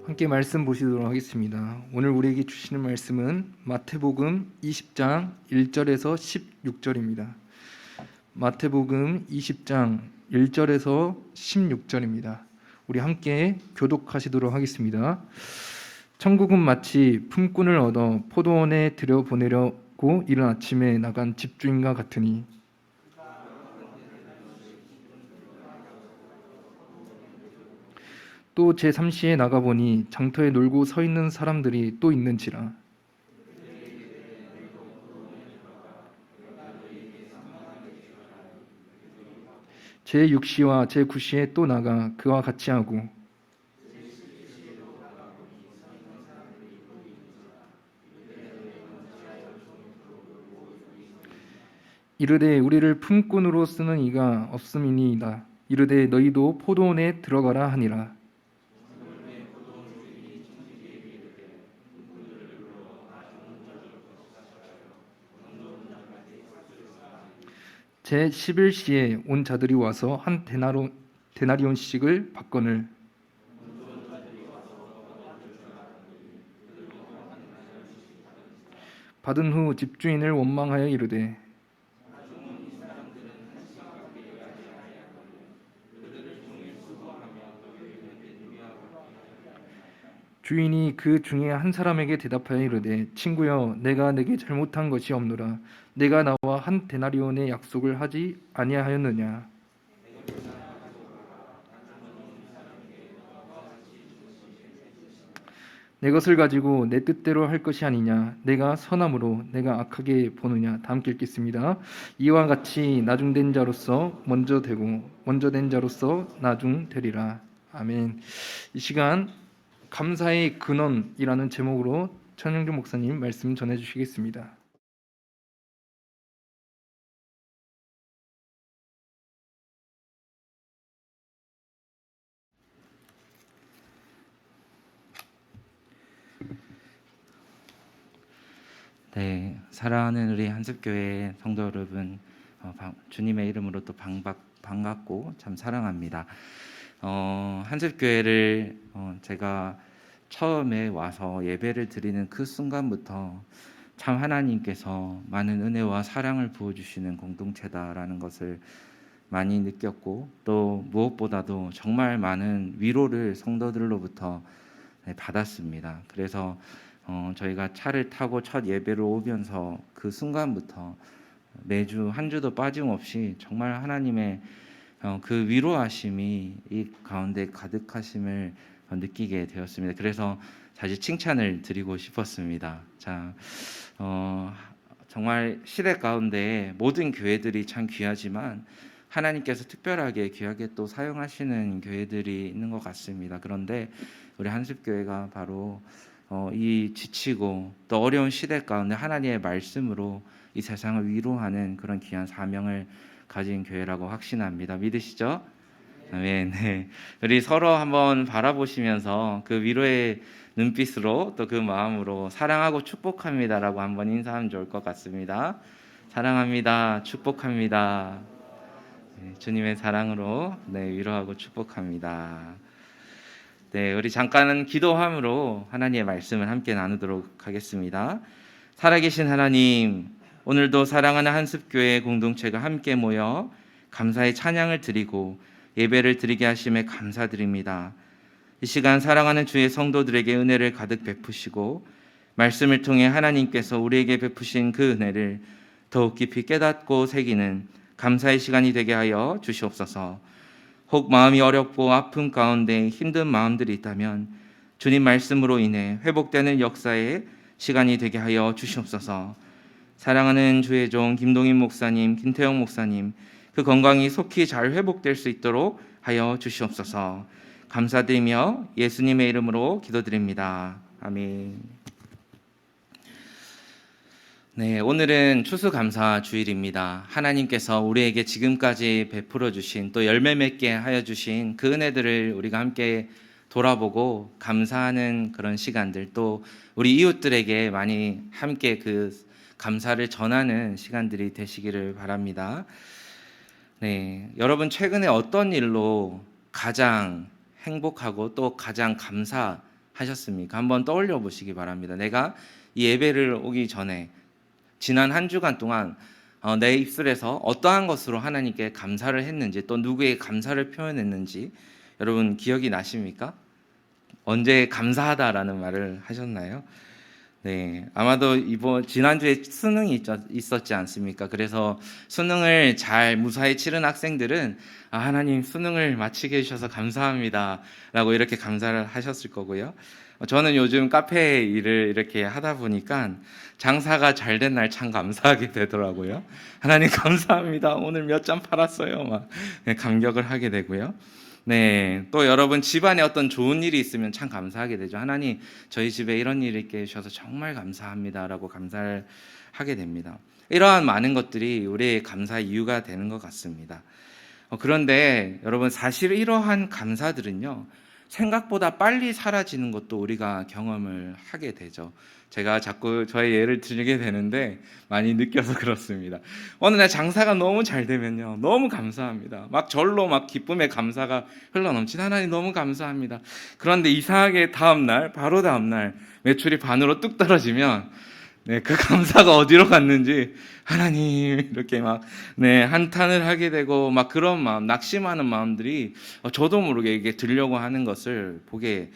함께 말씀 보시도록 하겠습니다. 오늘 우리에게 주시는 말씀은 마태복음 20장 1절에서 16절입니다. 마태복음 20장 1절에서 16절입니다. 우리 함께 교독하시도록 하겠습니다. 천국은 마치 품꾼을 얻어 포도원에 들여보내려고 이른 아침에 나간 집주인과 같으니 또 제3시에 나가보니 장터에 놀고 서 있는 사람들이 또 있는지라. 제6시와 제9시에 또 나가 그와 같이 하고 이르되 우리를 품꾼으로 쓰는 이가 없음이니이다. 이르되 너희도 포도원에 들어가라 하니라. 제11시에 온 자들이 와서 한 데나리온씩을 받거늘 받은 후 집주인을 원망하여 이르되 주인이 그 중에 한 사람에게 대답하여 이르되 친구여 내가 내게 잘못한 것이 없노라. 내가 나와 한 데나리온의 약속을 하지 아니하였느냐. 내 것을 가지고 내 뜻대로 할 것이 아니냐. 내가 선함으로 내가 악하게 보느냐. 다 함께 읽겠습니다. 이와 같이 나중된 자로서 먼저 되고 먼저 된 자로서 나중 되리라. 아멘. 이 시간 감사의 근원이라는 제목으로 천영준 목사님 말씀 전해주시겠습니다. 네, 사랑하는 우리 한습교회 성도 여러분, 주님의 이름으로 또 반갑고 참 사랑합니다. 한습교회를 제가 처음에 와서 예배를 드리는 그 순간부터 참 하나님께서 많은 은혜와 사랑을 부어주시는 공동체다라는 것을 많이 느꼈고, 또 무엇보다도 정말 많은 위로를 성도들로부터 받았습니다. 그래서 저희가 차를 타고 첫 예배로 오면서 그 순간부터 매주 한 주도 빠짐없이 정말 하나님의 그 위로하심이 이 가운데 가득하심을 느끼게 되었습니다. 그래서 사실 칭찬을 드리고 싶었습니다. 자, 정말 시대 가운데 모든 교회들이 참 귀하지만 하나님께서 특별하게 귀하게 또 사용하시는 교회들이 있는 것 같습니다. 그런데 우리 한습교회가 바로 이 지치고 또 어려운 시대 가운데 하나님의 말씀으로 이 세상을 위로하는 그런 귀한 사명을 가진 교회라고 확신합니다. 믿으시죠? 아멘. 네. 우리 서로 한번 바라보시면서 그 위로의 눈빛으로 또 그 마음으로 사랑하고 축복합니다라고 한번 인사하면 좋을 것 같습니다. 사랑합니다. 축복합니다. 네, 주님의 사랑으로 위로하고 축복합니다. 네, 우리 잠깐은 기도함으로 하나님의 말씀을 함께 나누도록 하겠습니다. 살아계신 하나님, 오늘도 사랑하는 한습교회 공동체가 함께 모여 감사의 찬양을 드리고 예배를 드리게 하심에 감사드립니다. 이 시간 사랑하는 주의 성도들에게 은혜를 가득 베푸시고 말씀을 통해 하나님께서 우리에게 베푸신 그 은혜를 더욱 깊이 깨닫고 새기는 감사의 시간이 되게 하여 주시옵소서. 혹 마음이 어렵고 아픔 가운데 힘든 마음들이 있다면 주님 말씀으로 인해 회복되는 역사의 시간이 되게 하여 주시옵소서. 사랑하는 주의 종 김동인 목사님, 김태영 목사님, 그 건강이 속히 잘 회복될 수 있도록 하여 주시옵소서. 감사드리며 예수님의 이름으로 기도드립니다. 아멘. 네, 오늘은 추수감사 주일입니다. 하나님께서 우리에게 지금까지 베풀어 주신 또 열매 맺게 하여 주신 그 은혜들을 우리가 함께 돌아보고 감사하는 그런 시간들, 또 우리 이웃들에게 많이 함께 그 감사를 전하는 시간들이 되시기를 바랍니다. 네, 여러분 최근에 어떤 일로 가장 행복하고 또 가장 감사하고 하셨습니까? 한번 떠올려 보시기 바랍니다. 내가 이 예배를 오기 전에 지난 한 주간 동안 내 입술에서 어떠한 것으로 하나님께 감사를 했는지, 또 누구에게 감사를 표현했는지 여러분 기억이 나십니까? 언제 감사하다라는 말을 하셨나요? 네, 아마도 지난주에 수능이 있었지 않습니까? 그래서 수능을 잘 무사히 치른 학생들은 하나님 수능을 마치게 해주셔서 감사합니다 라고 이렇게 감사를 하셨을 거고요. 저는 요즘 카페 일을 이렇게 하다 보니까 장사가 잘 된 날 참 감사하게 되더라고요. 하나님 감사합니다. 오늘 몇 잔 팔았어요. 막 감격을 하게 되고요. 네, 또 여러분 집안에 어떤 좋은 일이 있으면 참 감사하게 되죠. 하나님, 저희 집에 이런 일이 있게 해주셔서 정말 감사합니다라고 감사를 하게 됩니다. 이러한 많은 것들이 우리의 감사의 이유가 되는 것 같습니다. 그런데 여러분, 사실 이러한 감사들은요, 생각보다 빨리 사라지는 것도 우리가 경험을 하게 되죠. 제가 자꾸 저의 예를 들게 되는데 많이 느껴서 그렇습니다. 어느 날 장사가 너무 잘 되면요, 너무 감사합니다. 막 절로 막 기쁨의 감사가 흘러넘친 하나님 너무 감사합니다. 그런데 이상하게 바로 다음 날 매출이 반으로 뚝 떨어지면 그 감사가 어디로 갔는지 하나님 이렇게 한탄을 하게 되고 막 그런 마음, 낙심하는 마음들이 저도 모르게 이게 들려고 하는 것을 보게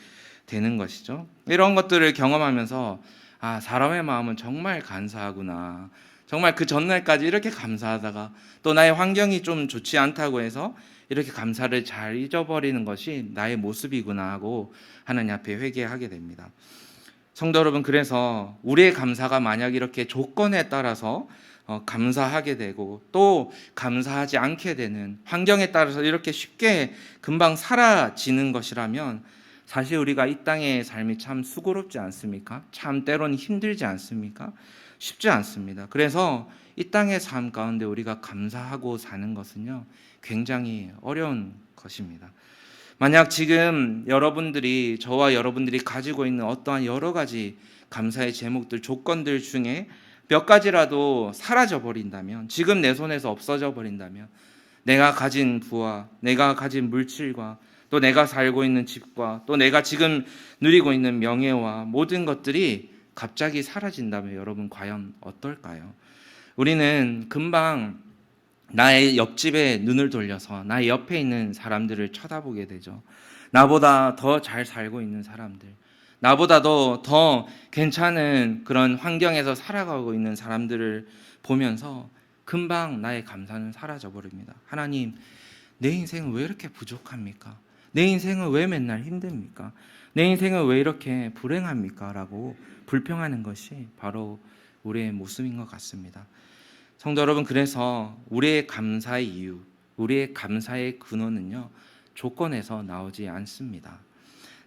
되는 것이죠. 이런 것들을 경험하면서 사람의 마음은 정말 간사하구나. 정말 그 전날까지 이렇게 감사하다가 또 나의 환경이 좀 좋지 않다고 해서 이렇게 감사를 잘 잊어버리는 것이 나의 모습이구나 하고 하나님 앞에 회개하게 됩니다. 성도 여러분, 그래서 우리의 감사가 만약 이렇게 조건에 따라서 감사하게 되고 또 감사하지 않게 되는 환경에 따라서 이렇게 쉽게 금방 사라지는 것이라면 사실 우리가 이 땅의 삶이 참 수고롭지 않습니까? 참 때로는 힘들지 않습니까? 쉽지 않습니다. 그래서 이 땅의 삶 가운데 우리가 감사하고 사는 것은요, 굉장히 어려운 것입니다. 만약 지금 저와 여러분들이 가지고 있는 어떠한 여러 가지 감사의 제목들, 조건들 중에 몇 가지라도 사라져 버린다면, 지금 내 손에서 없어져 버린다면, 내가 가진 부와 내가 가진 물질과 또 내가 살고 있는 집과 또 내가 지금 누리고 있는 명예와 모든 것들이 갑자기 사라진다면 여러분 과연 어떨까요? 우리는 금방 나의 옆집에 눈을 돌려서 나의 옆에 있는 사람들을 쳐다보게 되죠. 나보다 더 잘 살고 있는 사람들, 나보다도 더 괜찮은 그런 환경에서 살아가고 있는 사람들을 보면서 금방 나의 감사는 사라져 버립니다. 하나님, 내 인생은 왜 이렇게 부족합니까? 내 인생은 왜 맨날 힘듭니까? 내 인생은 왜 이렇게 불행합니까? 라고 불평하는 것이 바로 우리의 모습인 것 같습니다. 성도 여러분, 그래서 우리의 감사의 이유, 우리의 감사의 근원은요, 조건에서 나오지 않습니다.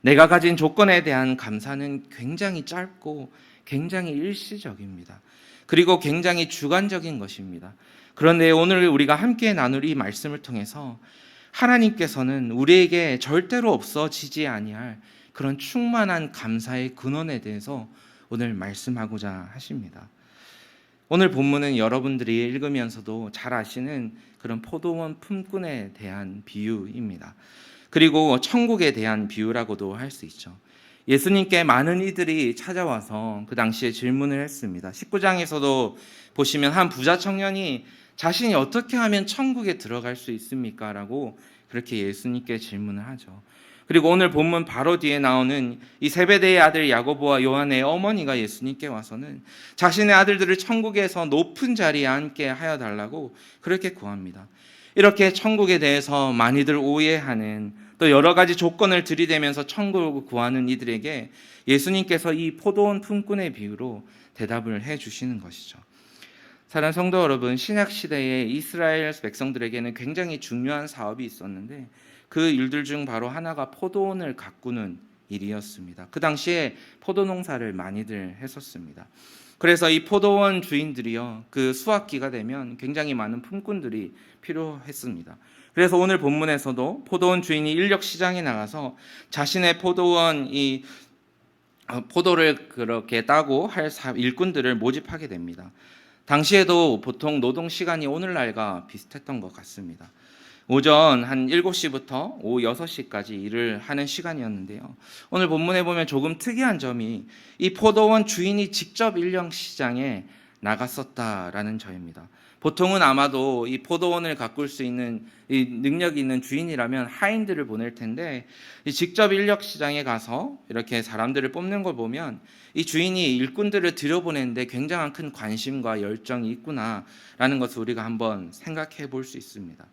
내가 가진 조건에 대한 감사는 굉장히 짧고 굉장히 일시적입니다. 그리고 굉장히 주관적인 것입니다. 그런데 오늘 우리가 함께 나눌 이 말씀을 통해서 하나님께서는 우리에게 절대로 없어지지 아니할 그런 충만한 감사의 근원에 대해서 오늘 말씀하고자 하십니다. 오늘 본문은 여러분들이 읽으면서도 잘 아시는 그런 포도원 품꾼에 대한 비유입니다. 그리고 천국에 대한 비유라고도 할 수 있죠. 예수님께 많은 이들이 찾아와서 그 당시에 질문을 했습니다. 19장에서도 보시면 한 부자 청년이 자신이 어떻게 하면 천국에 들어갈 수 있습니까? 라고 그렇게 예수님께 질문을 하죠. 그리고 오늘 본문 바로 뒤에 나오는 이 세베대의 아들 야고보와 요한의 어머니가 예수님께 와서는 자신의 아들들을 천국에서 높은 자리에 앉게 하여 달라고 그렇게 구합니다. 이렇게 천국에 대해서 많이들 오해하는, 또 여러 가지 조건을 들이대면서 천국을 구하는 이들에게 예수님께서 이 포도원 품꾼의 비유로 대답을 해 주시는 것이죠. 사랑하는 성도 여러분, 신약 시대에 이스라엘 백성들에게는 굉장히 중요한 사업이 있었는데 그 일들 중 바로 하나가 포도원을 가꾸는 일이었습니다. 그 당시에 포도 농사를 많이들 했었습니다. 그래서 이 포도원 주인들이요, 그 수확기가 되면 굉장히 많은 품꾼들이 필요했습니다. 그래서 오늘 본문에서도 포도원 주인이 인력 시장에 나가서 자신의 포도를 그렇게 따고 할 일꾼들을 모집하게 됩니다. 당시에도 보통 노동 시간이 오늘날과 비슷했던 것 같습니다. 오전 한 7시부터 오후 6시까지 일을 하는 시간이었는데요. 오늘 본문에 보면 조금 특이한 점이 이 포도원 주인이 직접 일령 시장에 나갔었다라는 점입니다. 보통은 아마도 이 포도원을 가꿀 수 있는 이 능력이 있는 주인이라면 하인들을 보낼 텐데 이 직접 인력 시장에 가서 이렇게 사람들을 뽑는 걸 보면 이 주인이 일꾼들을 들여보내는데 굉장한 큰 관심과 열정이 있구나라는 것을 우리가 한번 생각해 볼 수 있습니다.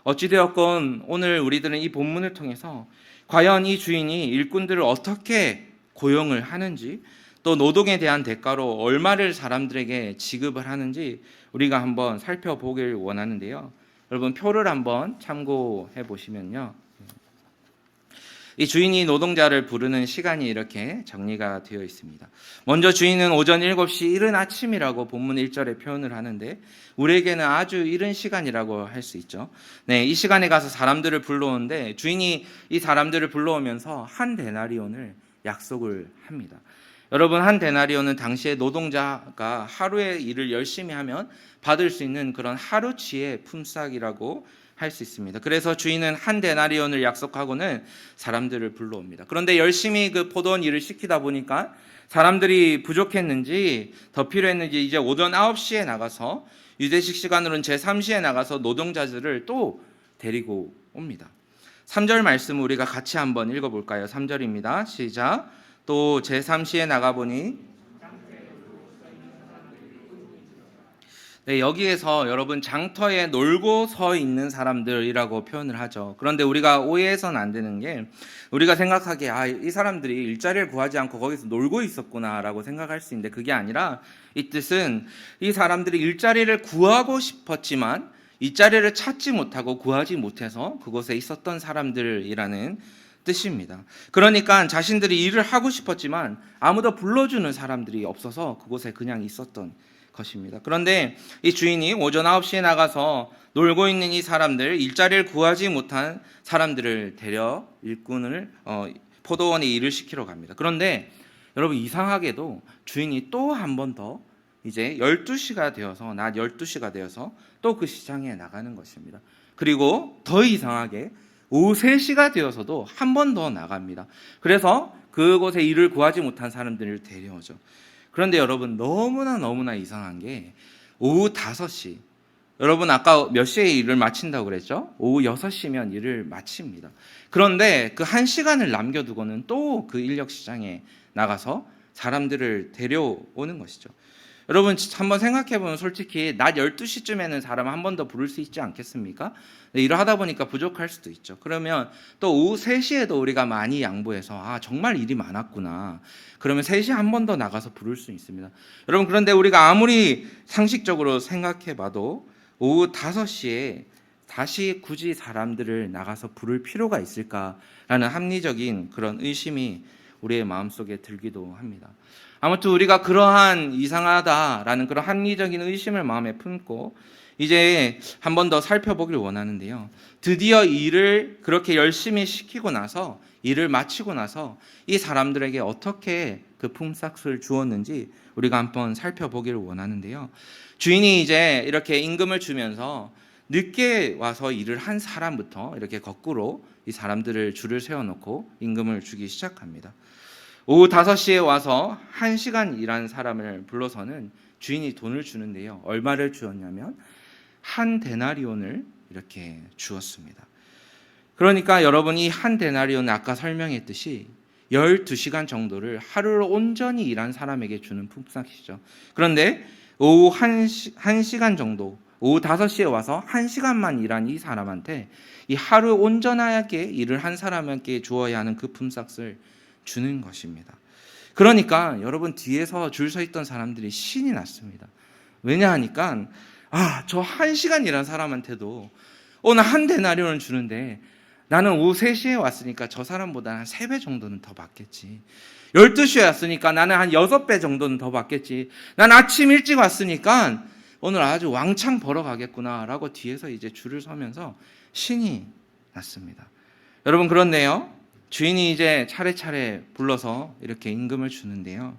어찌되었건 오늘 우리들은 이 본문을 통해서 과연 이 주인이 일꾼들을 어떻게 고용을 하는지, 또 노동에 대한 대가로 얼마를 사람들에게 지급을 하는지 우리가 한번 살펴보길 원하는데요. 여러분 표를 한번 참고해 보시면요. 이 주인이 노동자를 부르는 시간이 이렇게 정리가 되어 있습니다. 먼저 주인은 오전 7시 이른 아침이라고 본문 1절에 표현을 하는데 우리에게는 아주 이른 시간이라고 할 수 있죠. 네, 이 시간에 가서 사람들을 불러오는데 주인이 이 사람들을 불러오면서 한 데나리온을 약속을 합니다. 여러분 한 데나리온은 당시에 노동자가 하루에 일을 열심히 하면 받을 수 있는 그런 하루치의 품삯이라고 할 수 있습니다. 그래서 주인은 한 데나리온을 약속하고는 사람들을 불러옵니다. 그런데 열심히 그 포도원 일을 시키다 보니까 사람들이 부족했는지 더 필요했는지 이제 오전 9시에 나가서 유대식 시간으로는 제3시에 나가서 노동자들을 또 데리고 옵니다. 3절 말씀 우리가 같이 한번 읽어볼까요? 3절입니다. 시작. 또 제3시에 나가보니 네, 여기에서 여러분 장터에 놀고 서 있는 사람들이라고 표현을 하죠. 그런데 우리가 오해해서는 안 되는 게 우리가 생각하기에 이 사람들이 일자리를 구하지 않고 거기서 놀고 있었구나라고 생각할 수 있는데 그게 아니라 이 뜻은 이 사람들이 일자리를 구하고 싶었지만 일자리를 찾지 못하고 구하지 못해서 그곳에 있었던 사람들이라는 뜻입니다. 그러니까 자신들이 일을 하고 싶었지만 아무도 불러주는 사람들이 없어서 그곳에 그냥 있었던 것입니다. 그런데 이 주인이 오전 9시에 나가서 놀고 있는 이 사람들, 일자리를 구하지 못한 사람들을 데려 일꾼을 포도원에 일을 시키러 갑니다. 그런데 여러분 이상하게도 주인이 또 한 번 더 이제 12시가 되어서 낮 12시가 되어서 또 그 시장에 나가는 것입니다. 그리고 더 이상하게 오후 3시가 되어서도 한 번 더 나갑니다. 그래서 그곳에 일을 구하지 못한 사람들을 데려오죠. 그런데 여러분 너무나 이상한 게 오후 5시, 여러분 아까 몇 시에 일을 마친다고 그랬죠? 오후 6시면 일을 마칩니다. 그런데 그 1시간을 남겨두고는 또 그 인력시장에 나가서 사람들을 데려오는 것이죠. 여러분 한번 생각해보면 솔직히 낮 12시쯤에는 사람 한 번 더 부를 수 있지 않겠습니까? 네, 일을 하다 보니까 부족할 수도 있죠. 그러면 또 오후 3시에도 우리가 많이 양보해서 정말 일이 많았구나. 그러면 3시에 한 번 더 나가서 부를 수 있습니다. 여러분 그런데 우리가 아무리 상식적으로 생각해봐도 오후 5시에 다시 굳이 사람들을 나가서 부를 필요가 있을까라는 합리적인 그런 의심이 우리의 마음속에 들기도 합니다. 아무튼 우리가 그러한 이상하다라는 그런 합리적인 의심을 마음에 품고 이제 한 번 더 살펴보길 원하는데요. 드디어 일을 그렇게 열심히 시키고 나서 일을 마치고 나서 이 사람들에게 어떻게 그 품삯을 주었는지 우리가 한번 살펴보기를 원하는데요. 주인이 이제 이렇게 임금을 주면서 늦게 와서 일을 한 사람부터 이렇게 거꾸로 이 사람들을 줄을 세워놓고 임금을 주기 시작합니다. 오후 5시에 와서 1시간 일한 사람을 불러서는 주인이 돈을 주는데요. 얼마를 주었냐면 한 데나리온을 이렇게 주었습니다. 그러니까 여러분 이 한 데나리온은 아까 설명했듯이 12시간 정도를 하루를 온전히 일한 사람에게 주는 품삯이죠. 그런데 오후 1시간 정도, 오후 5시에 와서 1시간만 일한 이 사람한테 이 하루 온전하게 일을 한 사람에게 주어야 하는 그 품삯을 주는 것입니다. 그러니까 여러분 뒤에서 줄 서 있던 사람들이 신이 났습니다. 왜냐하니까 저 1시간 일한 사람한테도 오늘 한 데나리온을 주는데 나는 오후 3시에 왔으니까 저 사람보다 한 3배 정도는 더 받겠지. 12시에 왔으니까 나는 한 6배 정도는 더 받겠지. 난 아침 일찍 왔으니까 오늘 아주 왕창 벌어가겠구나라고 뒤에서 이제 줄을 서면서 신이 났습니다. 여러분 그런데요. 주인이 이제 차례차례 불러서 이렇게 임금을 주는데요.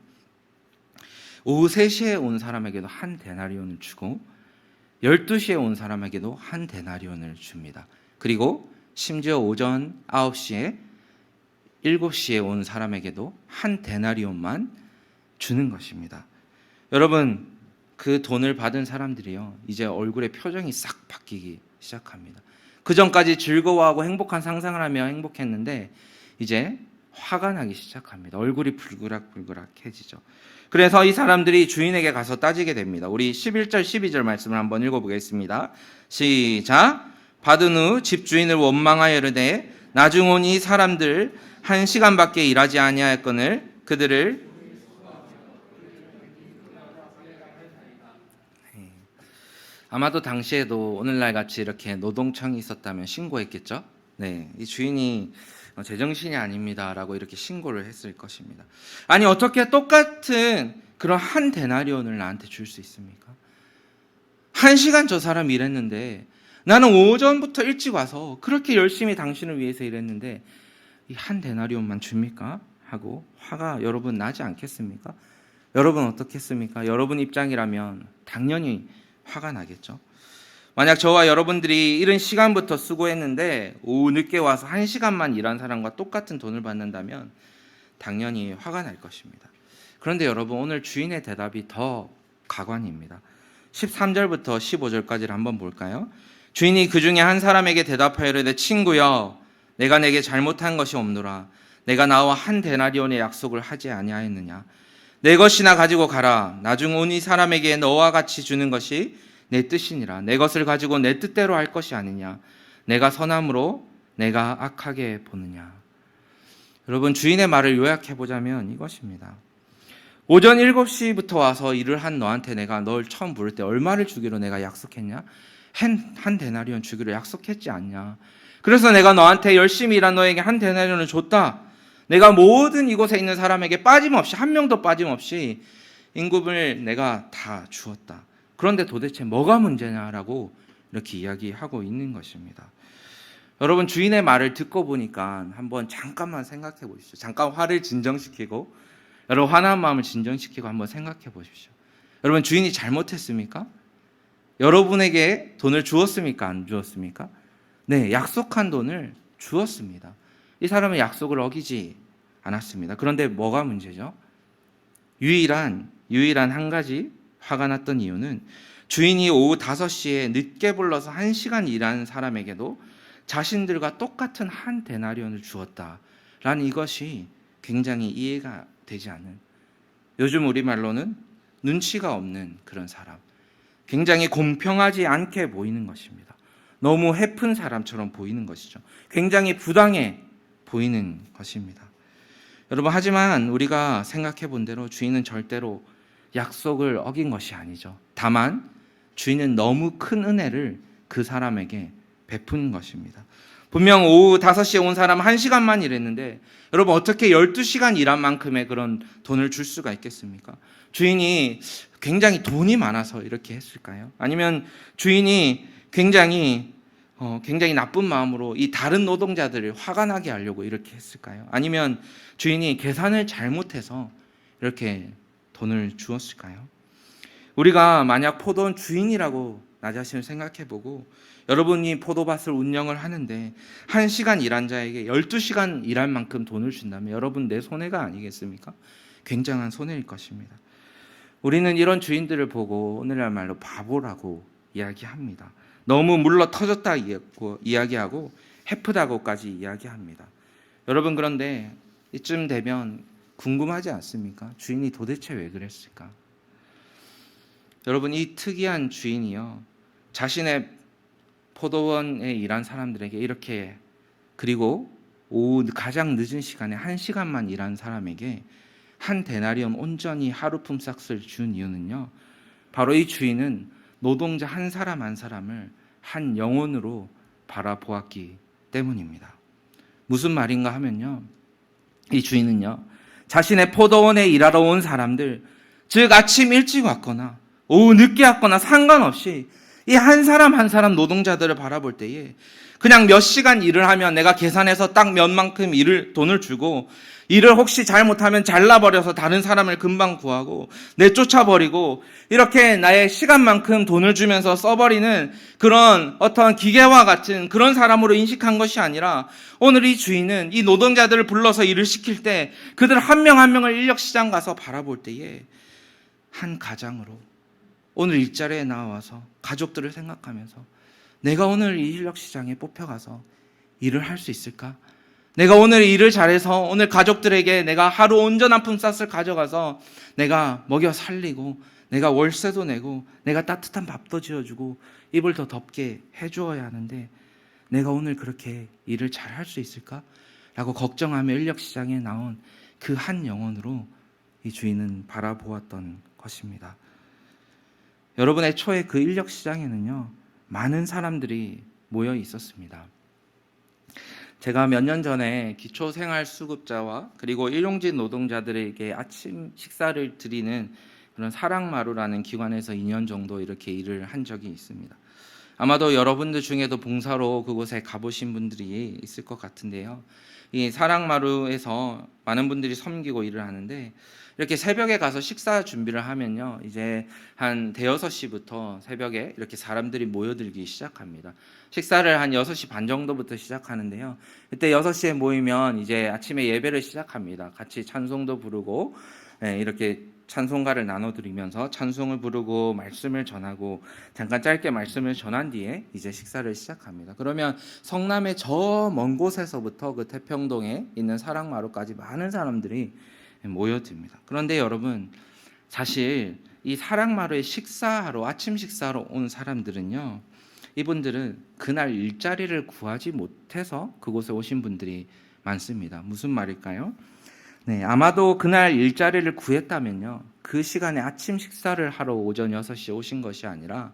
오후 3시에 온 사람에게도 한 데나리온을 주고 12시에 온 사람에게도 한 데나리온을 줍니다. 그리고 심지어 오전 9시에 7시에 온 사람에게도 한 데나리온만 주는 것입니다. 여러분, 그 돈을 받은 사람들이요, 이제 얼굴의 표정이 싹 바뀌기 시작합니다. 그 전까지 즐거워하고 행복한 상상을 하며 행복했는데 이제 화가 나기 시작합니다. 얼굴이 불그락불그락해지죠. 그래서 이 사람들이 주인에게 가서 따지게 됩니다. 우리 11절 12절 말씀을 한번 읽어보겠습니다. 시작. 받은 후 집주인을 원망하여 이르되 나중 온 이 사람들 1시간밖에 일하지 아니하였거늘 그들을 아마도 당시에도 오늘날 같이 이렇게 노동청이 있었다면 신고했겠죠. 네, 이 주인이 제정신이 아닙니다라고 이렇게 신고를 했을 것입니다. 아니 어떻게 똑같은 그런 한 데나리온을 나한테 줄 수 있습니까? 1시간 저 사람 일했는데 나는 오전부터 일찍 와서 그렇게 열심히 당신을 위해서 일했는데 이 한 데나리온만 줍니까? 하고 화가 여러분 나지 않겠습니까? 여러분 어떻겠습니까? 여러분 입장이라면 당연히 화가 나겠죠. 만약 저와 여러분들이 이른 시간부터 수고했는데 오후 늦게 와서 1시간만 일한 사람과 똑같은 돈을 받는다면 당연히 화가 날 것입니다. 그런데 여러분 오늘 주인의 대답이 더 가관입니다. 13절부터 15절까지를 한번 볼까요? 주인이 그 중에 한 사람에게 대답하여 이르되 친구여 내가 내게 잘못한 것이 없노라. 내가 나와 한 데나리온의 약속을 하지 아니하였느냐. 내 것이나 가지고 가라. 나중 온 이 사람에게 너와 같이 주는 것이 내 뜻이니라. 내 것을 가지고 내 뜻대로 할 것이 아니냐. 내가 선함으로 내가 악하게 보느냐. 여러분 주인의 말을 요약해 보자면 이것입니다. 오전 7시부터 와서 일을 한 너한테 내가 널 처음 부를 때 얼마를 주기로 내가 약속했냐? 한 데나리온 주기로 약속했지 않냐? 그래서 내가 너한테 열심히 일한 너에게 한 데나리온을 줬다. 내가 모든 이곳에 있는 사람에게 빠짐없이 한 명도 빠짐없이 임금을 내가 다 주었다. 그런데 도대체 뭐가 문제냐라고 이렇게 이야기하고 있는 것입니다. 여러분 주인의 말을 듣고 보니까 한번 잠깐만 생각해 보십시오. 잠깐 화를 진정시키고 여러분 화난 마음을 진정시키고 한번 생각해 보십시오. 여러분 주인이 잘못했습니까? 여러분에게 돈을 주었습니까? 안 주었습니까? 네, 약속한 돈을 주었습니다. 이 사람은 약속을 어기지 않았습니다. 그런데 뭐가 문제죠? 유일한 한 가지 화가 났던 이유는 주인이 오후 5시에 늦게 불러서 1시간 일한 사람에게도 자신들과 똑같은 한 데나리온을 주었다라는 이것이 굉장히 이해가 되지 않는, 요즘 우리말로는 눈치가 없는 그런 사람, 굉장히 공평하지 않게 보이는 것입니다. 너무 해픈 사람처럼 보이는 것이죠. 굉장히 부당해 보이는 것입니다. 여러분 하지만 우리가 생각해 본 대로 주인은 절대로 약속을 어긴 것이 아니죠. 다만 주인은 너무 큰 은혜를 그 사람에게 베푼 것입니다. 분명 오후 5시에 온 사람 1시간만 일했는데 여러분 어떻게 12시간 일한 만큼의 그런 돈을 줄 수가 있겠습니까? 주인이 굉장히 돈이 많아서 이렇게 했을까요? 아니면 주인이 굉장히 나쁜 마음으로 이 다른 노동자들을 화가 나게 하려고 이렇게 했을까요? 아니면 주인이 계산을 잘못해서 이렇게 돈을 주었을까요? 우리가 만약 포도원 주인이라고 나 자신을 생각해보고 여러분이 포도밭을 운영을 하는데 1시간 일한 자에게 12시간 일할 만큼 돈을 준다면 여러분 내 손해가 아니겠습니까? 굉장한 손해일 것입니다. 우리는 이런 주인들을 보고 오늘날 말로 바보라고 이야기합니다. 너무 물러 터졌다 이야기하고 해프다고까지 이야기합니다. 여러분 그런데 이쯤 되면 궁금하지 않습니까? 주인이 도대체 왜 그랬을까? 여러분 이 특이한 주인이요, 자신의 포도원에 일한 사람들에게 이렇게, 그리고 오후 가장 늦은 시간에 1시간만 일한 사람에게 한 데나리온 온전히 하루 품삯을 준 이유는요, 바로 이 주인은 노동자 한 사람 한 사람을 한 영혼으로 바라보았기 때문입니다. 무슨 말인가 하면요, 이 주인은요 자신의 포도원에 일하러 온 사람들, 즉 아침 일찍 왔거나 오후 늦게 왔거나 상관없이 이 한 사람 한 사람 노동자들을 바라볼 때에 그냥 몇 시간 일을 하면 내가 계산해서 딱 몇만큼 돈을 주고 일을 혹시 잘못하면 잘라버려서 다른 사람을 금방 구하고 내쫓아버리고 이렇게 나의 시간만큼 돈을 주면서 써버리는 그런 어떤 기계와 같은 그런 사람으로 인식한 것이 아니라 오늘 이 주인은 이 노동자들을 불러서 일을 시킬 때 그들 한 명 한 명을 인력시장 가서 바라볼 때에 한 가장으로 오늘 일자리에 나와서 가족들을 생각하면서 내가 오늘 이 인력시장에 뽑혀가서 일을 할 수 있을까? 내가 오늘 일을 잘해서 오늘 가족들에게 내가 하루 온전한 품삯을 가져가서 내가 먹여 살리고 내가 월세도 내고 내가 따뜻한 밥도 지어주고 입을 더 덥게 해주어야 하는데 내가 오늘 그렇게 일을 잘 할 수 있을까? 라고 걱정하며 인력시장에 나온 그 한 영혼으로 이 주인은 바라보았던 것입니다. 여러분의 초에 그 인력시장에는요, 많은 사람들이 모여 있었습니다. 제가 몇 년 전에 기초생활수급자와 그리고 일용직 노동자들에게 아침 식사를 드리는 그런 사랑마루라는 기관에서 2년 정도 이렇게 일을 한 적이 있습니다. 아마도 여러분들 중에도 봉사로 그곳에 가보신 분들이 있을 것 같은데요. 이 사랑마루에서 많은 분들이 섬기고 일을 하는데 이렇게 새벽에 가서 식사 준비를 하면요. 이제 한 대여섯 시부터 새벽에 이렇게 사람들이 모여들기 시작합니다. 식사를 한 6시 반 정도부터 시작하는데요. 그때 6시에 모이면 이제 아침에 예배를 시작합니다. 같이 찬송도 부르고 이렇게 찬송가를 나눠드리면서 찬송을 부르고 말씀을 전하고 잠깐 짧게 말씀을 전한 뒤에 이제 식사를 시작합니다. 그러면 성남의 저 먼 곳에서부터 그 태평동에 있는 사랑마루까지 많은 사람들이 모여듭니다. 그런데 여러분, 사실 이 사랑마루에 식사하러 아침 식사하러 온 사람들은요, 이분들은 그날 일자리를 구하지 못해서 그곳에 오신 분들이 많습니다. 무슨 말일까요? 네, 아마도 그날 일자리를 구했다면요, 그 시간에 아침 식사를 하러 오전 6시에 오신 것이 아니라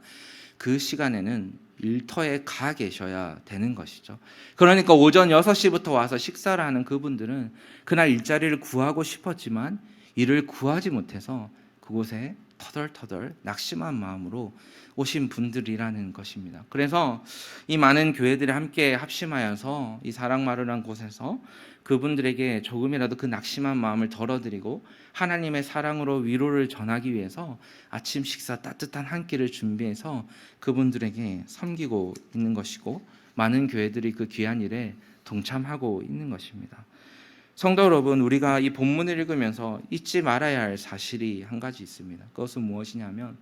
그 시간에는 일터에 가 계셔야 되는 것이죠. 그러니까 오전 6시부터 와서 식사를 하는 그분들은 그날 일자리를 구하고 싶었지만 이를 구하지 못해서 그곳에 터덜터덜 낙심한 마음으로 오신 분들이라는 것입니다. 그래서 이 많은 교회들이 함께 합심하여서 이 사랑마루라는 곳에서 그분들에게 조금이라도 그 낙심한 마음을 덜어드리고 하나님의 사랑으로 위로를 전하기 위해서 아침 식사 따뜻한 한 끼를 준비해서 그분들에게 섬기고 있는 것이고 많은 교회들이 그 귀한 일에 동참하고 있는 것입니다. 성도 여러분, 우리가 이 본문을 읽으면서 잊지 말아야 할 사실이 한 가지 있습니다. 그것은 무엇이냐면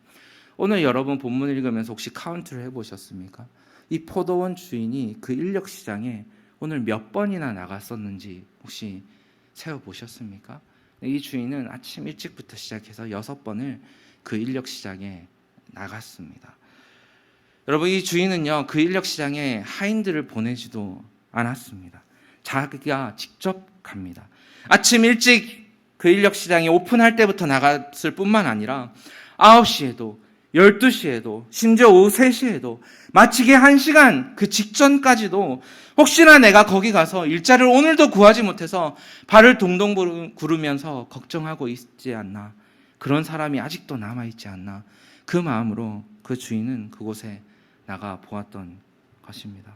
오늘 여러분 본문을 읽으면서 혹시 카운트를 해보셨습니까? 이 포도원 주인이 그 인력시장에 오늘 몇 번이나 나갔었는지 혹시 세어보셨습니까? 이 주인은 아침 일찍부터 시작해서 6번을 그 인력시장에 나갔습니다. 여러분, 이 주인은요, 그 인력시장에 하인들을 보내지도 않았습니다. 자기가 직접 갑니다. 아침 일찍 그 인력시장이 오픈할 때부터 나갔을 뿐만 아니라 9시에도 12시에도 심지어 오후 3시에도 마치기 1시간 그 직전까지도 혹시나 내가 거기 가서 일자리를 오늘도 구하지 못해서 발을 동동 구르면서 걱정하고 있지 않나, 그런 사람이 아직도 남아있지 않나, 그 마음으로 그 주인은 그곳에 나가 보았던 것입니다.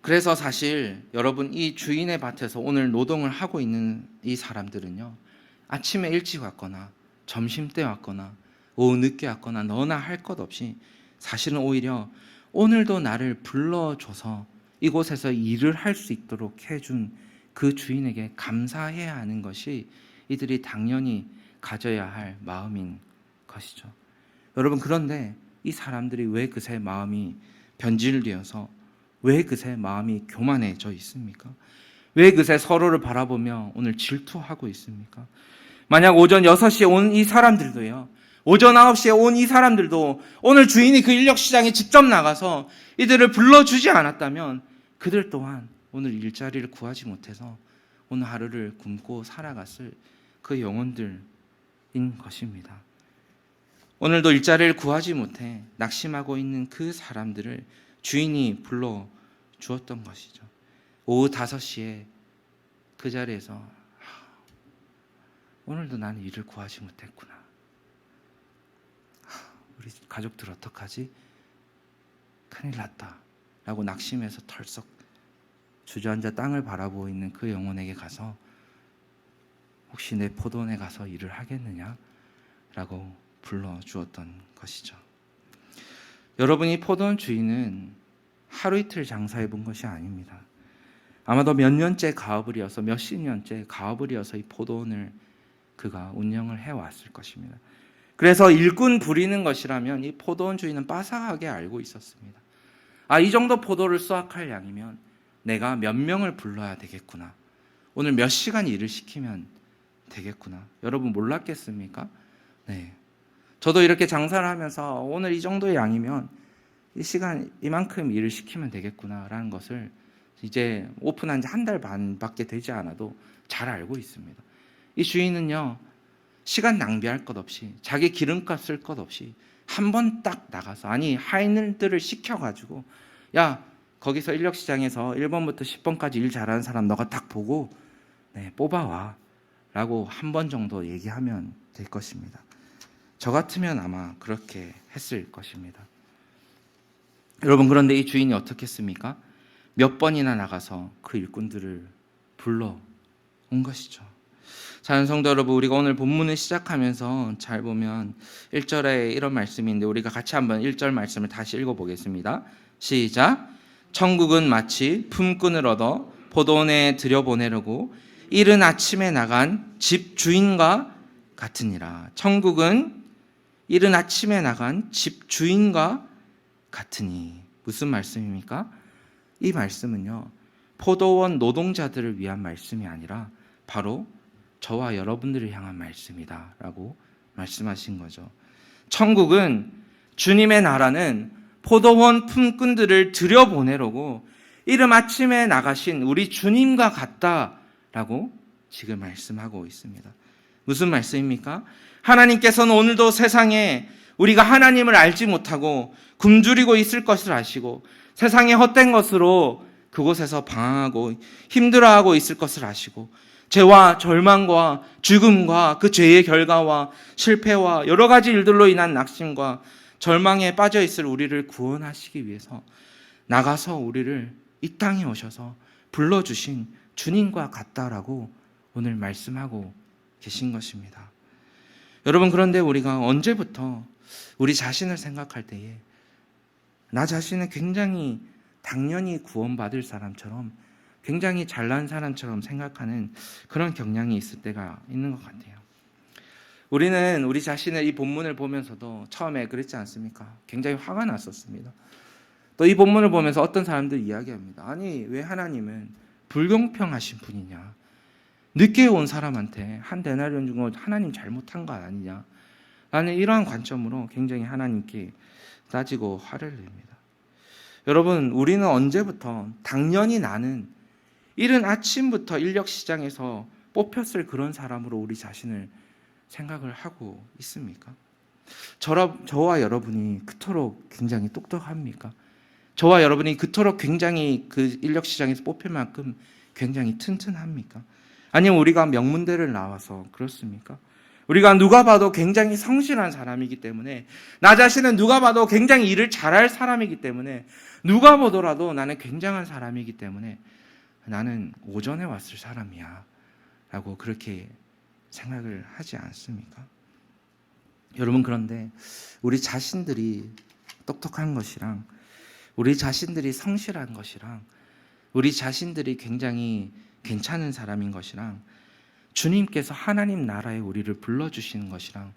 그래서 사실 여러분, 이 주인의 밭에서 오늘 노동을 하고 있는 이 사람들은요, 아침에 일찍 왔거나 점심때 왔거나 오후 늦게 왔거나 너나 할 것 없이 사실은 오히려 오늘도 나를 불러줘서 이곳에서 일을 할 수 있도록 해준 그 주인에게 감사해야 하는 것이 이들이 당연히 가져야 할 마음인 것이죠. 여러분, 그런데 이 사람들이 왜 그새 마음이 변질되어서 왜 그새 마음이 교만해져 있습니까? 왜 그새 서로를 바라보며 오늘 질투하고 있습니까? 만약 오전 6시에 온 이 사람들도요, 오전 9시에 온 이 사람들도 오늘 주인이 그 인력시장에 직접 나가서 이들을 불러주지 않았다면 그들 또한 오늘 일자리를 구하지 못해서 오늘 하루를 굶고 살아갔을 그 영혼들인 것입니다. 오늘도 일자리를 구하지 못해 낙심하고 있는 그 사람들을 주인이 불러주었던 것이죠. 오후 5시에 그 자리에서 오늘도 나는 일을 구하지 못했구나. 우리 가족들 어떡하지? 큰일 났다 라고 낙심해서 털썩 주저앉아 땅을 바라보고 있는 그 영혼에게 가서 혹시 내 포도원에 가서 일을 하겠느냐? 라고 불러주었던 것이죠. 여러분이 포도원 주인은 하루 이틀 장사해 본 것이 아닙니다. 아마도 몇 년째 가업을 이어서 몇십 년째 가업을 이어서 이 포도원을 그가 운영을 해왔을 것입니다. 그래서 일꾼 부리는 것이라면 이 포도원 주인은 빠삭하게 알고 있었습니다. 이 정도 포도를 수확할 양이면 내가 몇 명을 불러야 되겠구나. 오늘 몇 시간 일을 시키면 되겠구나. 여러분 몰랐겠습니까? 네. 저도 이렇게 장사를 하면서 오늘 이 정도의 양이면 이 시간 이만큼 일을 시키면 되겠구나라는 것을 이제 오픈한 지 한 달 반밖에 되지 않아도 잘 알고 있습니다. 이 주인은요, 시간 낭비할 것 없이 자기 기름값 쓸 것 없이 한 번 딱 나가서 하인들을 시켜가지고 야 거기서 인력시장에서 1번부터 10번까지 일 잘하는 사람 너가 딱 보고 뽑아와 라고 한 번 정도 얘기하면 될 것입니다. 저 같으면 아마 그렇게 했을 것입니다. 여러분 그런데 이 주인이 어떻게 했습니까? 몇 번이나 나가서 그 일꾼들을 불러온 것이죠. 사랑하는 성도 여러분, 우리가 오늘 본문을 시작하면서 잘 보면 1절에 이런 말씀인데 우리가 같이 한번 1절 말씀을 다시 읽어보겠습니다. 시작. 천국은 마치 품꾼을 얻어 포도원에 들여보내려고 이른 아침에 나간 집 주인과 같으니라. 천국은 이른 아침에 나간 집 주인과 같으니. 무슨 말씀입니까? 이 말씀은요, 포도원 노동자들을 위한 말씀이 아니라 바로 저와 여러분들을 향한 말씀이다 라고 말씀하신 거죠. 천국은, 주님의 나라는 포도원 품꾼들을 들여보내려고 이른 아침에 나가신 우리 주님과 같다라고 지금 말씀하고 있습니다. 무슨 말씀입니까? 하나님께서는 오늘도 세상에 우리가 하나님을 알지 못하고 굶주리고 있을 것을 아시고 세상의 헛된 것으로 그곳에서 방황하고 힘들어하고 있을 것을 아시고 죄와 절망과 죽음과 그 죄의 결과와 실패와 여러 가지 일들로 인한 낙심과 절망에 빠져 있을 우리를 구원하시기 위해서 나가서 우리를 이 땅에 오셔서 불러주신 주님과 같다라고 오늘 말씀하고 계신 것입니다. 여러분 그런데 우리가 언제부터 우리 자신을 생각할 때에 나 자신은 굉장히 당연히 구원받을 사람처럼 굉장히 잘난 사람처럼 생각하는 그런 경향이 있을 때가 있는 것 같아요. 우리는 우리 자신의 이 본문을 보면서도 처음에 그랬지 않습니까? 굉장히 화가 났었습니다. 또 이 본문을 보면서 어떤 사람들이 이야기합니다. 아니 왜 하나님은 불공평하신 분이냐? 늦게 온 사람한테 한 데나리온 준 거 하나님 잘못한 거 아니냐? 나는 이러한 관점으로 굉장히 하나님께 따지고 화를 냅니다. 여러분 우리는 언제부터 당연히 나는 이른 아침부터 인력시장에서 뽑혔을 그런 사람으로 우리 자신을 생각을 하고 있습니까? 저와 여러분이 그토록 굉장히 똑똑합니까? 저와 여러분이 그토록 굉장히 그 인력시장에서 뽑힐 만큼 굉장히 튼튼합니까? 아니면 우리가 명문대를 나와서 그렇습니까? 우리가 누가 봐도 굉장히 성실한 사람이기 때문에 나 자신은 누가 봐도 굉장히 일을 잘할 사람이기 때문에 누가 보더라도 나는 굉장한 사람이기 때문에 나는 오전에 왔을 사람이야 라고 그렇게 생각을 하지 않습니까? 여러분 그런데 우리 자신들이 똑똑한 것이랑 우리 자신들이 성실한 것이랑 우리 자신들이 굉장히 괜찮은 사람인 것이랑 주님께서 하나님 나라에 우리를 불러주시는 것이랑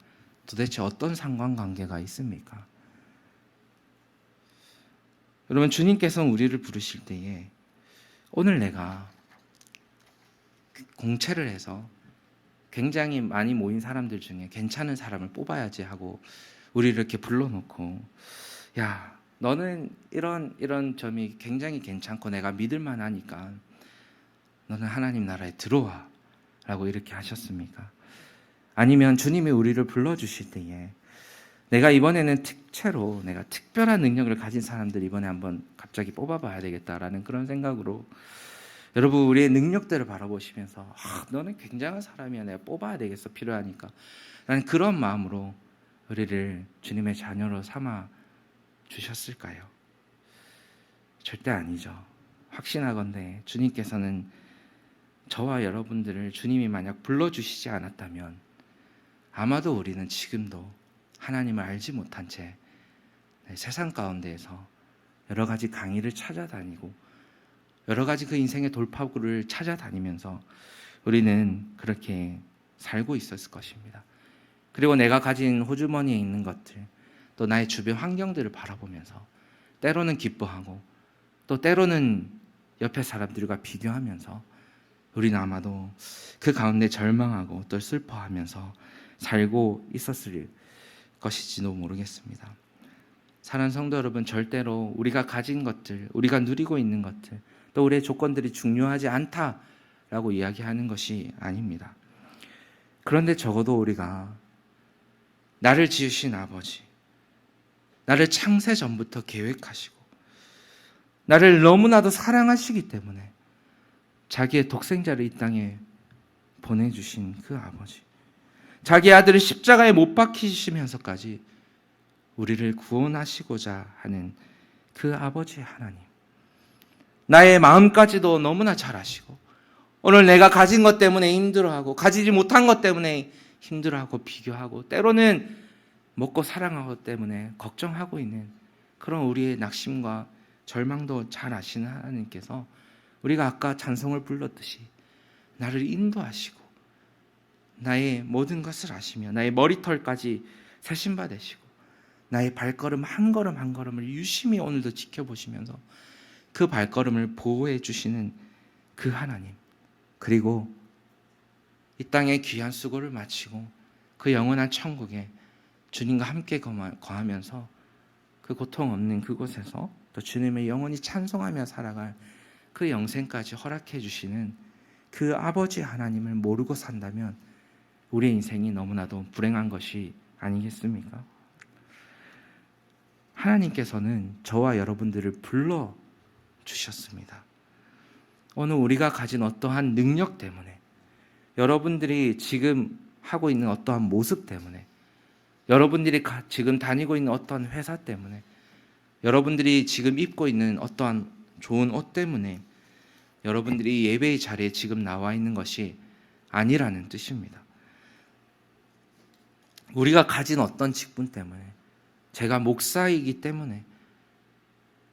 도대체 어떤 상관관계가 있습니까? 여러분 주님께서는 우리를 부르실 때에 오늘 내가 공채를 해서 굉장히 많이 모인 사람들 중에 괜찮은 사람을 뽑아야지 하고 우리를 이렇게 불러놓고 야 너는 이런 점이 굉장히 괜찮고 내가 믿을만 하니까 너는 하나님 나라에 들어와 라고 이렇게 하셨습니까? 아니면 주님이 우리를 불러주실 때에 내가 이번에는 특채로 내가 특별한 능력을 가진 사람들 이번에 한번 갑자기 뽑아봐야 되겠다라는 그런 생각으로 여러분 우리의 능력들을 바라보시면서 너는 굉장한 사람이야 내가 뽑아야 되겠어 필요하니까 라는 그런 마음으로 우리를 주님의 자녀로 삼아 주셨을까요? 절대 아니죠. 확신하건대 주님께서는 저와 여러분들을 주님이 만약 불러주시지 않았다면 아마도 우리는 지금도 하나님을 알지 못한 채 세상 가운데에서 여러 가지 강의를 찾아다니고 여러 가지 그 인생의 돌파구를 찾아다니면서 우리는 그렇게 살고 있었을 것입니다. 그리고 내가 가진 호주머니에 있는 것들, 또 나의 주변 환경들을 바라보면서 때로는 기뻐하고 또 때로는 옆에 사람들과 비교하면서 우리는 아마도 그 가운데 절망하고 또 슬퍼하면서 살고 있었을 것일지도 모르겠습니다. 사랑하는 성도 여러분, 절대로 우리가 가진 것들, 우리가 누리고 있는 것들, 또 우리의 조건들이 중요하지 않다라고 이야기하는 것이 아닙니다. 그런데 적어도 우리가 나를 지으신 아버지, 나를 창세 전부터 계획하시고 나를 너무나도 사랑하시기 때문에 자기의 독생자를 이 땅에 보내주신 그 아버지, 자기 아들을 십자가에 못 박히시면서까지 우리를 구원하시고자 하는 그 아버지 하나님, 나의 마음까지도 너무나 잘 아시고 오늘 내가 가진 것 때문에 힘들어하고 가지지 못한 것 때문에 힘들어하고 비교하고 때로는 먹고 살아가는 것 때문에 걱정하고 있는 그런 우리의 낙심과 절망도 잘 아시는 하나님께서 우리가 아까 찬송을 불렀듯이 나를 인도하시고 나의 모든 것을 아시며 나의 머리털까지 세신바 되시고 나의 발걸음 한 걸음 한 걸음을 유심히 오늘도 지켜보시면서 그 발걸음을 보호해 주시는 그 하나님, 그리고 이 땅에 귀한 수고를 마치고 그 영원한 천국에 주님과 함께 거하면서 그 고통 없는 그곳에서 또 주님의 영원히 찬송하며 살아갈 그 영생까지 허락해 주시는 그 아버지 하나님을 모르고 산다면 우리의 인생이 너무나도 불행한 것이 아니겠습니까? 하나님께서는 저와 여러분들을 불러 주셨습니다. 오늘 우리가 가진 어떠한 능력 때문에, 여러분들이 지금 하고 있는 어떠한 모습 때문에, 여러분들이 지금 다니고 있는 어떠한 회사 때문에, 여러분들이 지금 입고 있는 어떠한 좋은 옷 때문에 여러분들이 예배의 자리에 지금 나와 있는 것이 아니라는 뜻입니다. 우리가 가진 어떤 직분 때문에, 제가 목사이기 때문에,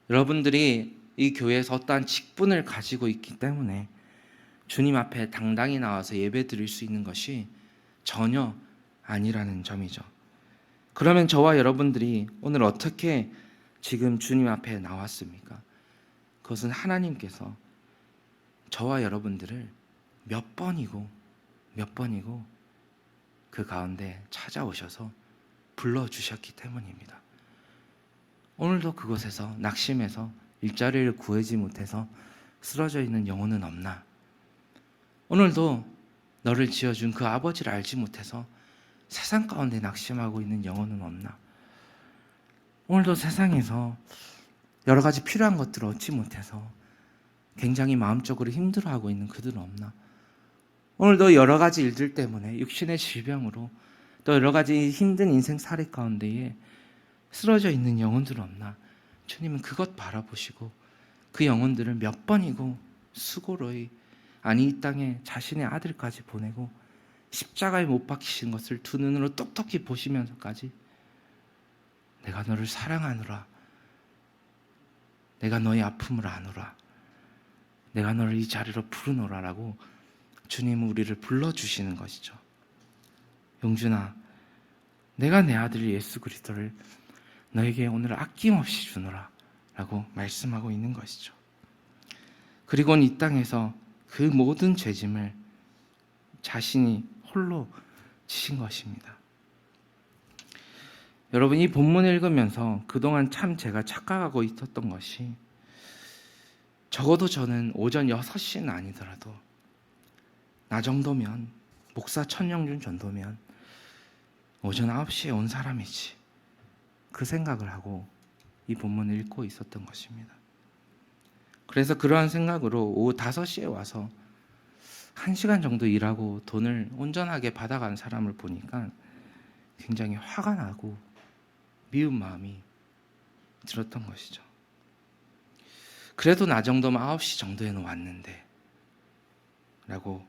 여러분들이 이 교회에서 어떠한 직분을 가지고 있기 때문에 주님 앞에 당당히 나와서 예배 드릴 수 있는 것이 전혀 아니라는 점이죠. 그러면 저와 여러분들이 오늘 어떻게 지금 주님 앞에 나왔습니까? 그것은 하나님께서 저와 여러분들을 몇 번이고 그 가운데 찾아오셔서 불러주셨기 때문입니다. 오늘도 그곳에서 낙심해서 일자리를 구하지 못해서 쓰러져 있는 영혼은 없나? 오늘도 너를 지어준 그 아버지를 알지 못해서 세상 가운데 낙심하고 있는 영혼은 없나? 오늘도 세상에서 여러 가지 필요한 것들을 얻지 못해서 굉장히 마음적으로 힘들어하고 있는 그들은 없나? 오늘도 여러 가지 일들 때문에 육신의 질병으로 또 여러 가지 힘든 인생 살이 가운데에 쓰러져 있는 영혼들은 없나? 주님은 그것 바라보시고 그 영혼들을 몇 번이고 수고로이, 아니 이 땅에 자신의 아들까지 보내고 십자가에 못 박히신 것을 두 눈으로 똑똑히 보시면서까지 내가 너를 사랑하노라, 내가 너의 아픔을 아노라, 내가 너를 이 자리로 부르노라 라고 주님은 우리를 불러주시는 것이죠. 용준아, 내가 내 아들 예수 그리스도를 너에게 오늘 아낌없이 주노라 라고 말씀하고 있는 것이죠. 그리고는 이 땅에서 그 모든 죄짐을 자신이 홀로 지신 것입니다. 여러분, 이 본문을 읽으면서 그동안 참 제가 착각하고 있었던 것이, 적어도 저는 오전 6시는 아니더라도 나 정도면, 목사 천영준 정도면 오전 9시에 온 사람이지, 그 생각을 하고 이 본문을 읽고 있었던 것입니다. 그래서 그러한 생각으로 오후 5시에 와서 1시간 정도 일하고 돈을 온전하게 받아간 사람을 보니까 굉장히 화가 나고 미운 마음이 들었던 것이죠. 그래도 나 정도면 9시 정도에는 왔는데 라고,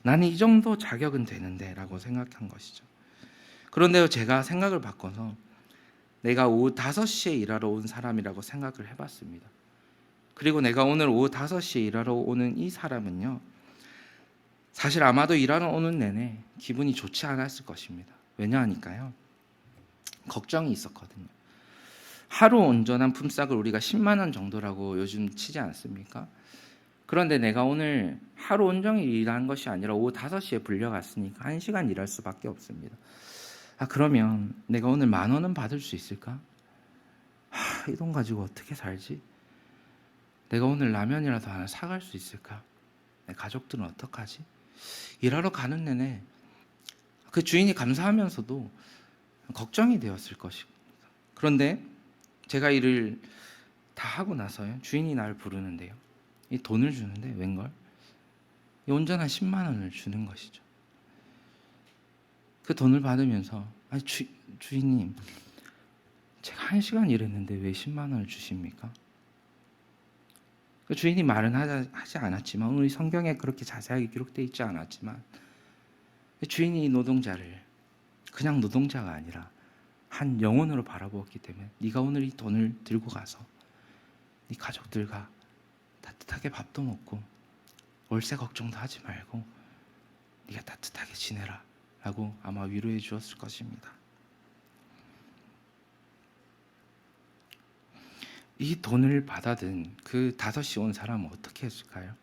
나는 이 정도 자격은 되는데 라고 생각한 것이죠. 그런데 제가 생각을 바꿔서 내가 오후 5시에 일하러 온 사람이라고 생각을 해봤습니다. 그리고 내가 오늘 오후 5시에 일하러 오는 이 사람은요, 사실 아마도 일하러 오는 내내 기분이 좋지 않았을 것입니다. 왜냐하니까요, 걱정이 있었거든요. 하루 온전한 품삯을 우리가 10만 원 정도라고 요즘 치지 않습니까? 그런데 내가 오늘 하루 온종일 일한 것이 아니라 오후 5시에 불려갔으니까 1시간 일할 수밖에 없습니다. 그러면 내가 오늘 10,000원은 받을 수 있을까? 이 돈 가지고 어떻게 살지? 내가 오늘 라면이라도 하나 사갈 수 있을까? 내 가족들은 어떡하지? 일하러 가는 내내 그 주인이 감사하면서도 걱정이 되었을 것입니다. 그런데 제가 일을 다 하고 나서요, 주인이 나를 부르는데요, 이 돈을 주는데 웬걸? 이 온전한 10만 원을 주는 것이죠. 그 돈을 받으면서, 주인님, 제가 1시간 일했는데 왜 10만 원을 주십니까? 그 주인이 말은 하지 않았지만, 우리 성경에 그렇게 자세하게 기록되어 있지 않았지만, 주인이 이 노동자를 그냥 노동자가 아니라 한 영혼으로 바라보았기 때문에, 네가 오늘 이 돈을 들고 가서 네 가족들과 따뜻하게 밥도 먹고 월세 걱정도 하지 말고 네가 따뜻하게 지내라 라고 아마 위로해 주었을 것입니다. 이 돈을 받아든 그 5시 온 사람은 어떻게 했을까요?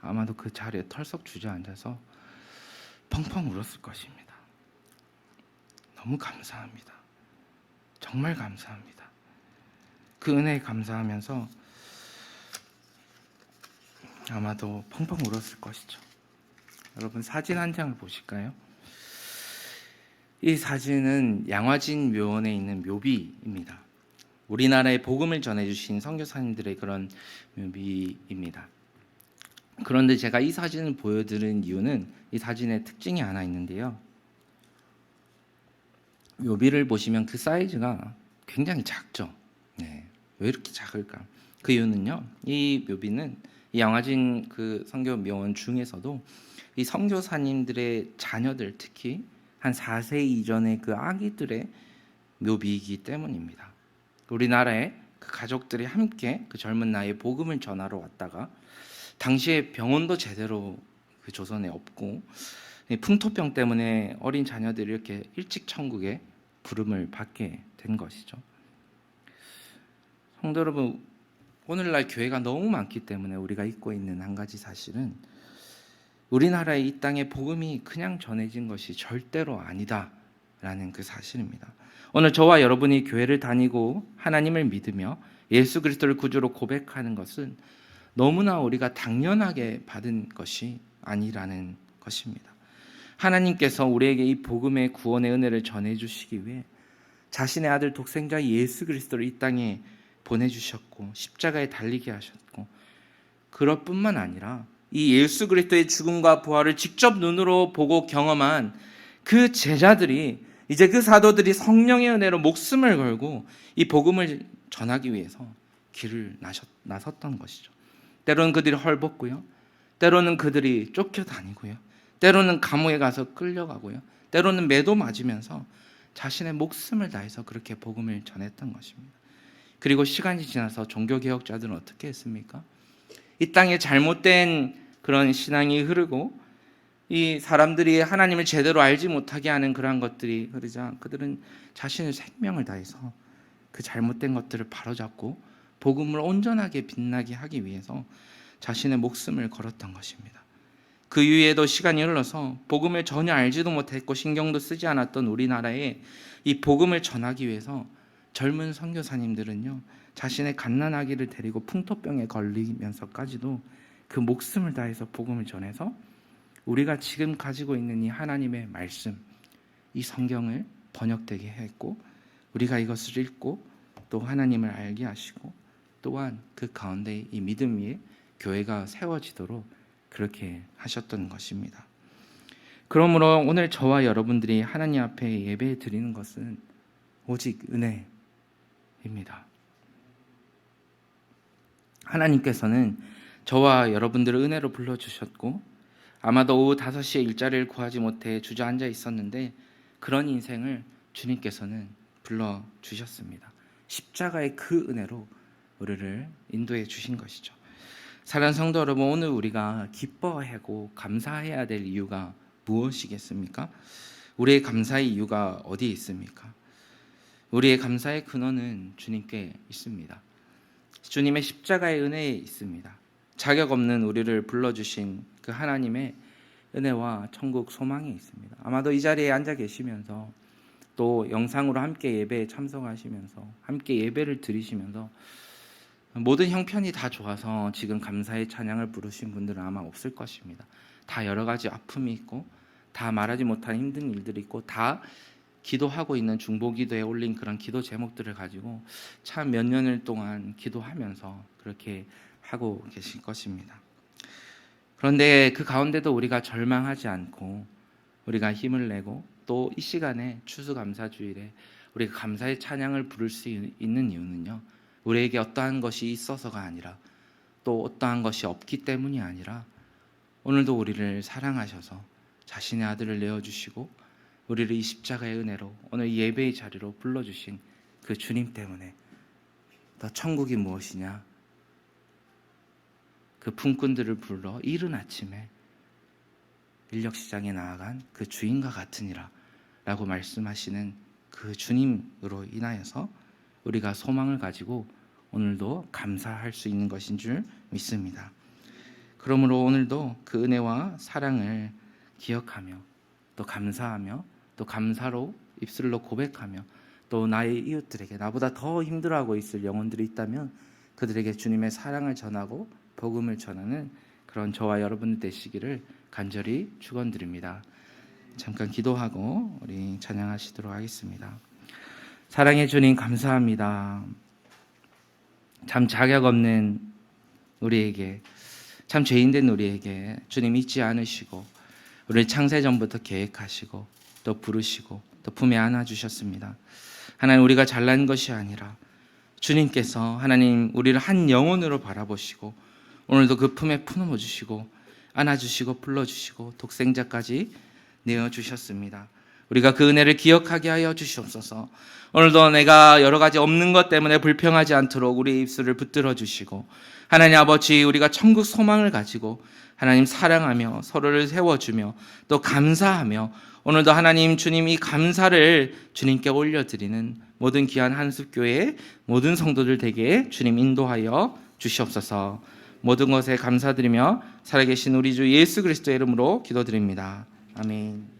아마도 그 자리에 털썩 주저앉아서 펑펑 울었을 것입니다. 너무 감사합니다. 정말 감사합니다. 그 은혜에 감사하면서 아마도 펑펑 울었을 것이죠. 여러분, 사진 한 장을 보실까요? 이 사진은 양화진 묘원에 있는 묘비입니다. 우리나라에 복음을 전해주신 선교사님들의 그런 묘비입니다. 그런데 제가 이 사진을 보여드린 이유는 이 사진의 특징이 하나 있는데요, 묘비를 보시면 그 사이즈가 굉장히 작죠. 네, 왜 이렇게 작을까? 그 이유는요, 이 묘비는 이 양화진 그 선교 묘원 중에서도 이 선교사님들의 자녀들, 특히 한 4세 이전의 그 아기들의 묘비이기 때문입니다. 우리나라에 그 가족들이 함께 그 젊은 나이에 복음을 전하러 왔다가, 당시에 병원도 제대로 그 조선에 없고 풍토병 때문에 어린 자녀들이 이렇게 일찍 천국에 부름을 받게 된 것이죠. 성도 여러분, 오늘날 교회가 너무 많기 때문에 우리가 잊고 있는 한 가지 사실은, 우리나라의 이 땅에 복음이 그냥 전해진 것이 절대로 아니다라는 그 사실입니다. 오늘 저와 여러분이 교회를 다니고 하나님을 믿으며 예수 그리스도를 구주로 고백하는 것은 너무나 우리가 당연하게 받은 것이 아니라는 것입니다. 하나님께서 우리에게 이 복음의 구원의 은혜를 전해주시기 위해 자신의 아들 독생자 예수 그리스도를 이 땅에 보내주셨고 십자가에 달리게 하셨고, 그럴 뿐만 아니라 이 예수 그리스도의 죽음과 부활을 직접 눈으로 보고 경험한 그 제자들이, 이제 그 사도들이 성령의 은혜로 목숨을 걸고 이 복음을 전하기 위해서 길을 나섰던 것이죠. 때로는 그들이 헐벗고요, 때로는 그들이 쫓겨다니고요, 때로는 감옥에 가서 끌려가고요, 때로는 매도 맞으면서 자신의 목숨을 다해서 그렇게 복음을 전했던 것입니다. 그리고 시간이 지나서 종교개혁자들은 어떻게 했습니까? 이 땅에 잘못된 그런 신앙이 흐르고 이 사람들이 하나님을 제대로 알지 못하게 하는 그러한 것들이 흐르자, 그들은 자신의 생명을 다해서 그 잘못된 것들을 바로잡고 복음을 온전하게 빛나게 하기 위해서 자신의 목숨을 걸었던 것입니다. 그 이후에도 시간이 흘러서 복음을 전혀 알지도 못했고 신경도 쓰지 않았던 우리나라에 이 복음을 전하기 위해서 젊은 선교사님들은요, 자신의 갓난아기를 데리고 풍토병에 걸리면서까지도 그 목숨을 다해서 복음을 전해서 우리가 지금 가지고 있는 이 하나님의 말씀, 이 성경을 번역되게 했고, 우리가 이것을 읽고 또 하나님을 알게 하시고, 또한 그 가운데 이 믿음 위에 교회가 세워지도록 그렇게 하셨던 것입니다. 그러므로 오늘 저와 여러분들이 하나님 앞에 예배 드리는 것은 오직 은혜입니다. 하나님께서는 저와 여러분들을 은혜로 불러주셨고, 아마도 오후 5시에 일자리를 구하지 못해 주저앉아 있었는데 그런 인생을 주님께서는 불러주셨습니다. 십자가의 그 은혜로 우리를 인도해 주신 것이죠. 사랑하는 성도 여러분, 오늘 우리가 기뻐하고 감사해야 될 이유가 무엇이겠습니까? 우리의 감사의 이유가 어디에 있습니까? 우리의 감사의 근원은 주님께 있습니다. 주님의 십자가의 은혜에 있습니다. 자격 없는 우리를 불러주신 그 하나님의 은혜와 천국 소망이 있습니다. 아마도 이 자리에 앉아 계시면서 또 영상으로 함께 예배에 참석하시면서 함께 예배를 드리시면서 모든 형편이 다 좋아서 지금 감사의 찬양을 부르신 분들은 아마 없을 것입니다. 다 여러 가지 아픔이 있고, 다 말하지 못한 힘든 일들이 있고, 다 기도하고 있는 중보기도에 올린 그런 기도 제목들을 가지고 참 몇 년을 동안 기도하면서 그렇게 하고 계실 것입니다. 그런데 그 가운데도 우리가 절망하지 않고 우리가 힘을 내고 또 이 시간에 추수감사주일에 우리가 감사의 찬양을 부를 수 있는 이유는요, 우리에게 어떠한 것이 있어서가 아니라 또 어떠한 것이 없기 때문이 아니라 오늘도 우리를 사랑하셔서 자신의 아들을 내어주시고 우리를 이 십자가의 은혜로 오늘 예배의 자리로 불러주신 그 주님 때문에, 더 천국이 무엇이냐, 그 품꾼들을 불러 이른 아침에 인력시장에 나아간 그 주인과 같으니라 라고 말씀하시는 그 주님으로 인하여서 우리가 소망을 가지고 오늘도 감사할 수 있는 것인 줄 믿습니다. 그러므로 오늘도 그 은혜와 사랑을 기억하며 또 감사하며 또 감사로 입술로 고백하며 또 나의 이웃들에게 나보다 더 힘들어하고 있을 영혼들이 있다면 그들에게 주님의 사랑을 전하고 복음을 전하는 그런 저와 여러분 되시기를 간절히 축원드립니다. 잠깐 기도하고 우리 찬양하시도록 하겠습니다. 사랑해 주님 감사합니다. 참 자격 없는 우리에게, 참 죄인된 우리에게 주님 잊지 않으시고 우리를 창세전부터 계획하시고 또 부르시고 또 품에 안아주셨습니다. 하나님, 우리가 잘난 것이 아니라 주님께서 하나님 우리를 한 영혼으로 바라보시고 오늘도 그 품에 품어 주시고 안아주시고 불러주시고 독생자까지 내어주셨습니다. 우리가 그 은혜를 기억하게 하여 주시옵소서. 오늘도 내가 여러 가지 없는 것 때문에 불평하지 않도록 우리 입술을 붙들어 주시고, 하나님 아버지, 우리가 천국 소망을 가지고 하나님 사랑하며 서로를 세워주며 또 감사하며 오늘도 하나님 주님 이 감사를 주님께 올려드리는 모든 귀한 한숲교회의 모든 성도들 되게 주님 인도하여 주시옵소서. 모든 것에 감사드리며 살아계신 우리 주 예수 그리스도의 이름으로 기도드립니다. 아멘.